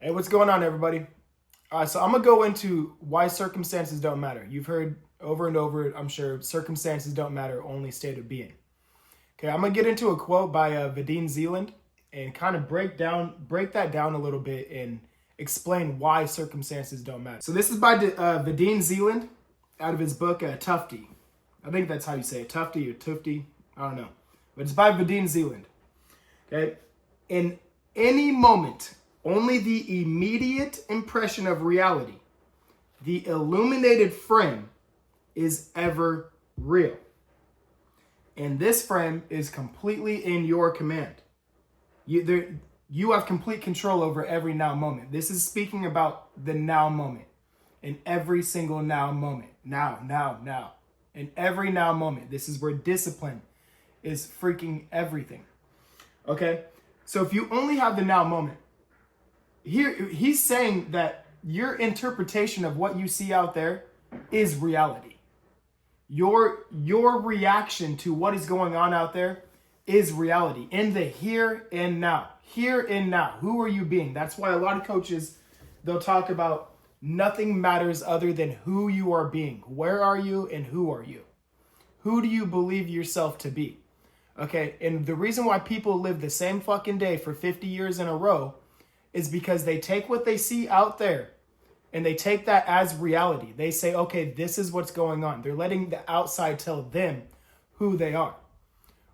Hey, what's going on, everybody? So I'm going to go into why circumstances don't matter. You've heard over and over, I'm sure, circumstances don't matter, only state of being. Okay, I'm going to get into a quote by Vadine Zeeland and kind of break that down a little bit and explain why circumstances don't matter. So this is by Vadine Zeeland out of his book, Tufty. I think that's how you say it, Tufty or Tufty, I don't know. But it's by Vadine Zeeland. Okay, in any moment, only the immediate impression of reality, the illuminated frame, is ever real. And this frame is completely in your command. You have complete control over every now moment. This is speaking about the now moment. In every single now moment. Now. In every now moment. This is where discipline is freaking everything. Okay? So if you only have the now moment, here he's saying that your interpretation of what you see out there is reality. Your reaction to what is going on out there is reality in the here and now. Here and now. Who are you being? That's why a lot of coaches, they'll talk about nothing matters other than who you are being. Where are you and who are you? Who do you believe yourself to be? Okay, and the reason why people live the same fucking day for 50 years in a row is because they take what they see out there and they take that as reality. They say, okay, this is what's going on. They're letting the outside tell them who they are.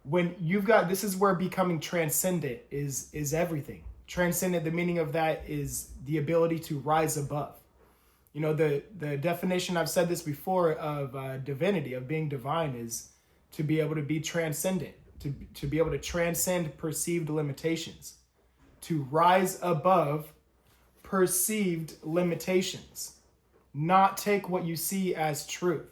When you've got, this is where becoming transcendent is everything. Transcendent, the meaning of that is the ability to rise above. You know, the definition, I've said this before, of divinity, of being divine, is to be able to be transcendent, to be able to transcend perceived limitations, to rise above perceived limitations, not take what you see as truth.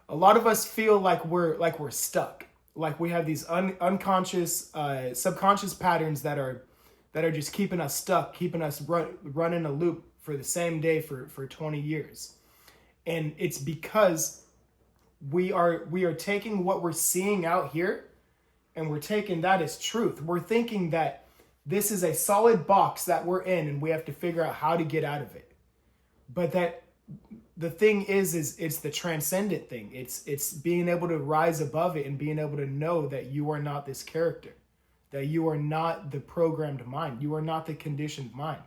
A lot of us feel like we're stuck, like we have these unconscious, subconscious patterns that are just keeping us stuck, keeping us running a loop for the same day for 20 years. And it's because we are taking what we're seeing out here and we're taking that as truth. We're thinking that this is a solid box that we're in and we have to figure out how to get out of it. But that the thing is it's the transcendent thing. It's being able to rise above it and being able to know that you are not this character, that you are not the programmed mind. You are not the conditioned mind.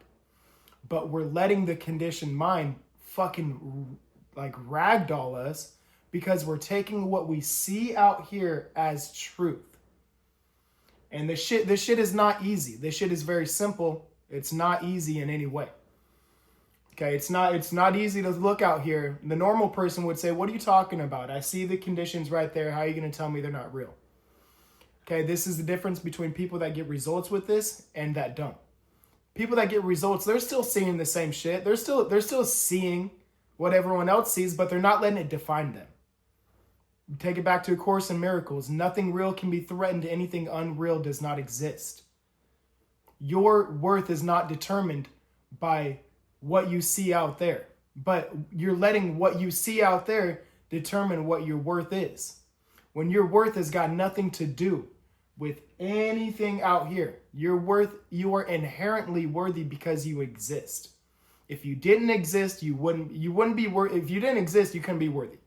But we're letting the conditioned mind fucking like ragdoll us because we're taking what we see out here as truth. And this shit is not easy. This shit is very simple. It's not easy in any way. Okay, it's not easy to look out here. The normal person would say, what are you talking about? I see the conditions right there. How are you going to tell me they're not real? Okay, this is the difference between people that get results with this and that don't. People that get results, they're still seeing the same shit. They're still seeing what everyone else sees, but they're not letting it define them. Take it back to A Course in Miracles. Nothing real can be threatened. Anything unreal does not exist. Your worth is not determined by what you see out there, but you're letting what you see out there determine what your worth is. When your worth has got nothing to do with anything out here, you are inherently worthy because you exist. If you didn't exist, you wouldn't be worthy. If you didn't exist, you couldn't be worthy.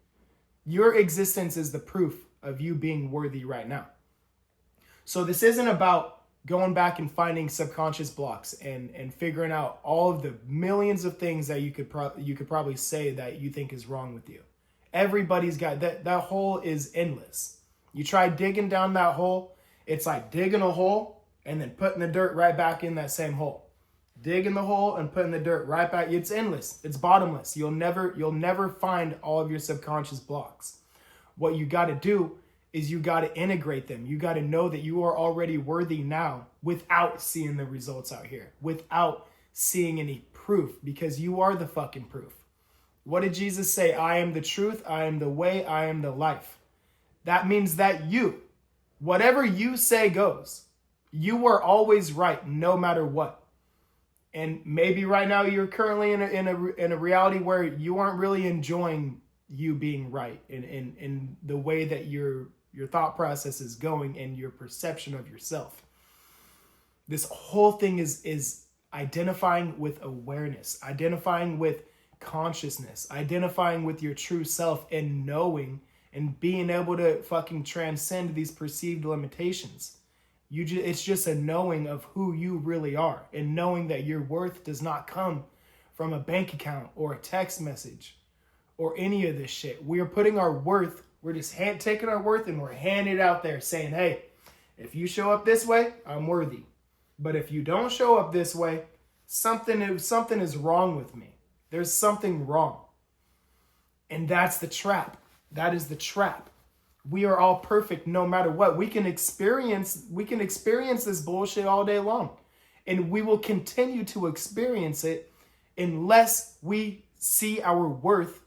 Your existence is the proof of you being worthy right now. So this isn't about going back and finding subconscious blocks and figuring out all of the millions of things that you could probably say that you think is wrong with you. Everybody's got that hole is endless. You try digging down that hole, it's like digging a hole and then putting the dirt right back in that same hole. Digging the hole and putting the dirt right back. It's endless. It's bottomless. You'll never find all of your subconscious blocks. What you got to do is you got to integrate them. You got to know that you are already worthy now without seeing the results out here, without seeing any proof, because you are the fucking proof. What did Jesus say? I am the truth. I am the way. I am the life. That means that whatever you say goes. You are always right, no matter what. And maybe right now you're currently in a reality where you aren't really enjoying you being right in the way that your thought process is going and your perception of yourself. This whole thing is identifying with awareness, identifying with consciousness, identifying with your true self, and knowing and being able to fucking transcend these perceived limitations. It's just a knowing of who you really are, and knowing that your worth does not come from a bank account or a text message or any of this shit. We are putting our worth, we're just taking our worth and we're handing it out there saying, hey, if you show up this way, I'm worthy. But if you don't show up this way, something is wrong with me. There's something wrong. And that's the trap. That is the trap. We are all perfect no matter what. We can experience this bullshit all day long. And we will continue to experience it unless we see our worth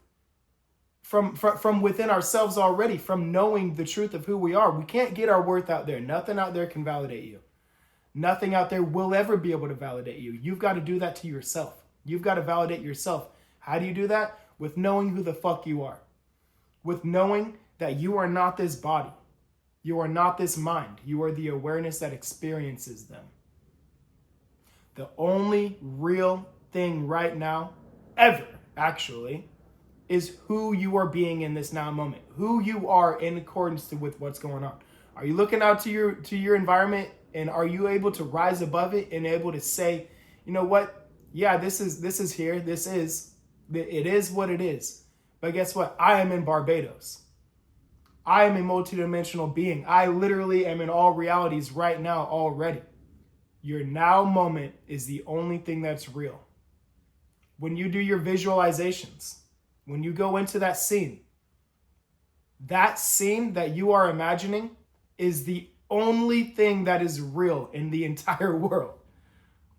from within ourselves already, from knowing the truth of who we are. We can't get our worth out there. Nothing out there can validate you. Nothing out there will ever be able to validate you. You've got to do that to yourself. You've got to validate yourself. How do you do that? With knowing who the fuck you are. With knowing that you are not this body. You are not this mind. You are the awareness that experiences them. The only real thing right now, ever, actually, is who you are being in this now moment. Who you are in accordance with what's going on. Are you looking out to your environment, and are you able to rise above it and able to say, you know what? Yeah, this is here. It is what it is. But guess what? I am in Barbados. I am a multidimensional being. I literally am in all realities right now already. Your now moment is the only thing that's real. When you do your visualizations, when you go into that scene that you are imagining is the only thing that is real in the entire world.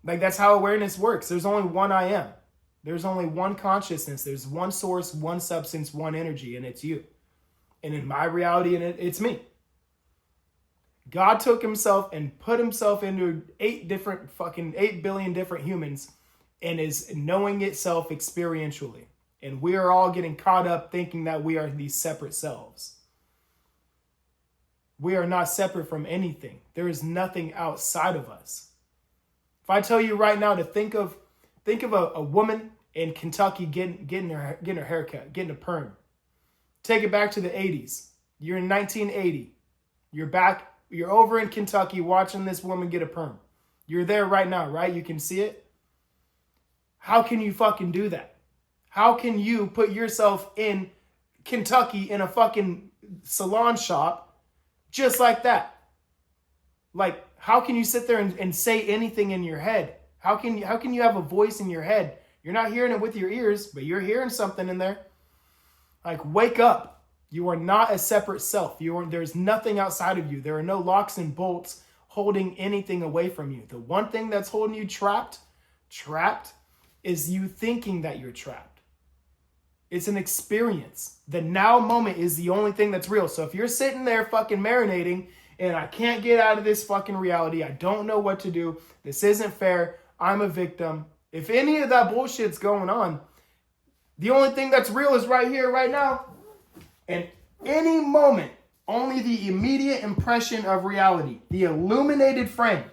Like, that's how awareness works. There's only one I am. There's only one consciousness. There's one source, one substance, one energy, and it's you. And in my reality, and it's me. God took himself and put himself into 8 billion different humans and is knowing itself experientially. And we are all getting caught up thinking that we are these separate selves. We are not separate from anything. There is nothing outside of us. If I tell you right now to think of a woman in Kentucky getting her haircut, getting a perm. Take it back to the 80s. You're in 1980. You're over in Kentucky watching this woman get a perm. You're there right now, right? You can see it. How can you fucking do that? How can you put yourself in Kentucky in a fucking salon shop just like that? Like, how can you sit there and say anything in your head? How can you have a voice in your head? You're not hearing it with your ears, but you're hearing something in there. Like, wake up. You are not a separate self. There's nothing outside of you. There are no locks and bolts holding anything away from you. The one thing that's holding you trapped, is you thinking that you're trapped. It's an experience. The now moment is the only thing that's real. So if you're sitting there fucking marinating and I can't get out of this fucking reality, I don't know what to do, this isn't fair, I'm a victim. If any of that bullshit's going on, the only thing that's real is right here, right now. And any moment, only the immediate impression of reality, the illuminated frame.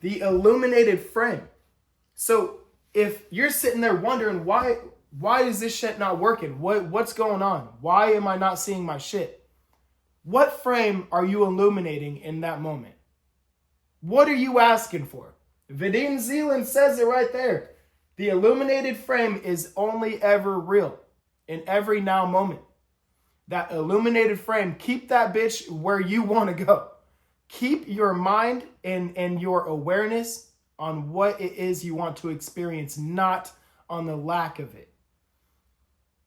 The illuminated frame. So if you're sitting there wondering why is this shit not working? What's going on? Why am I not seeing my shit? What frame are you illuminating in that moment? What are you asking for? Vadim Zeland says it right there. The illuminated frame is only ever real in every now moment. That illuminated frame, keep that bitch where you want to go. Keep your mind and your awareness on what it is you want to experience, not on the lack of it.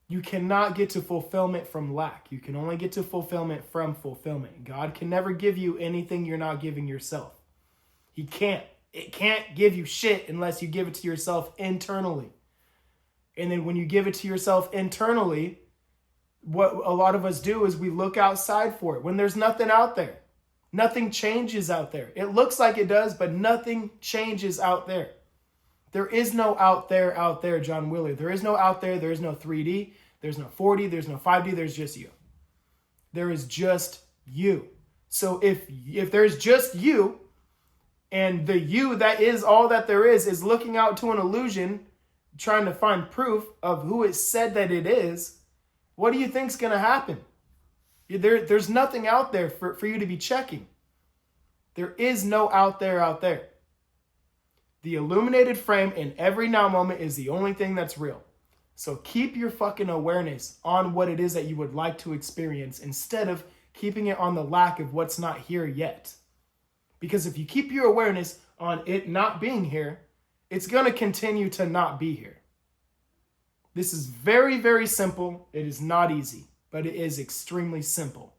You cannot get to fulfillment from lack. You can only get to fulfillment from fulfillment. God can never give you anything you're not giving yourself. He can't. It can't give you shit unless you give it to yourself internally. And then when you give it to yourself internally, what a lot of us do is we look outside for it when there's nothing out there. Nothing changes out there. It looks like it does, but nothing changes out there. There is no out there, John Wheeler. There is no out there. There is no 3D. There's no 4D. There's no 5D. There's just you. There is just you. So if there's just you, and the you that is all that there is looking out to an illusion, trying to find proof of who it said that it is, what do you think's going to happen? There's nothing out there for you to be checking. There is no out there. The illuminated frame in every now moment is the only thing that's real. So keep your fucking awareness on what it is that you would like to experience instead of keeping it on the lack of what's not here yet. Because if you keep your awareness on it not being here, it's going to continue to not be here. This is very, very simple. It is not easy, but it is extremely simple.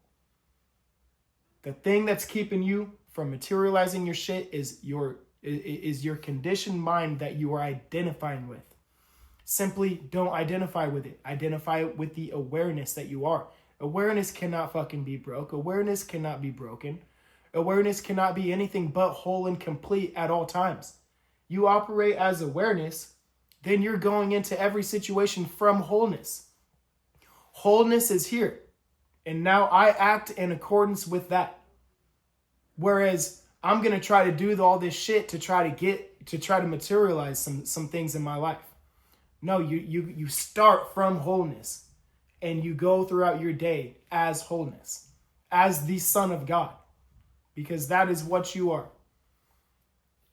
The thing that's keeping you from materializing your shit is your conditioned mind that you are identifying with. Simply don't identify with it. Identify with the awareness that you are. Awareness cannot fucking be broke. Awareness cannot be broken. Awareness cannot be anything but whole and complete at all times. You operate as awareness, then you're going into every situation from wholeness. Wholeness is here. And now I act in accordance with that. Whereas I'm going to try to do all this shit to try to materialize some things in my life. No, you start from wholeness and you go throughout your day as wholeness, as the Son of God, because that is what you are.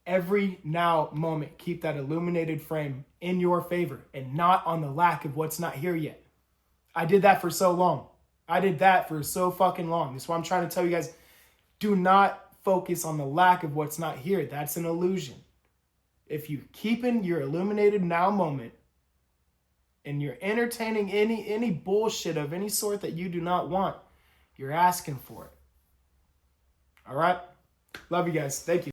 Every now moment, keep that illuminated frame in your favor and not on the lack of what's not here yet. I did that for so long. I did that for so fucking long. That's why I'm trying to tell you guys, do not focus on the lack of what's not here. That's an illusion. If you keep in your illuminated now moment and you're entertaining any bullshit of any sort that you do not want, you're asking for it. All right? Love you guys. Thank you.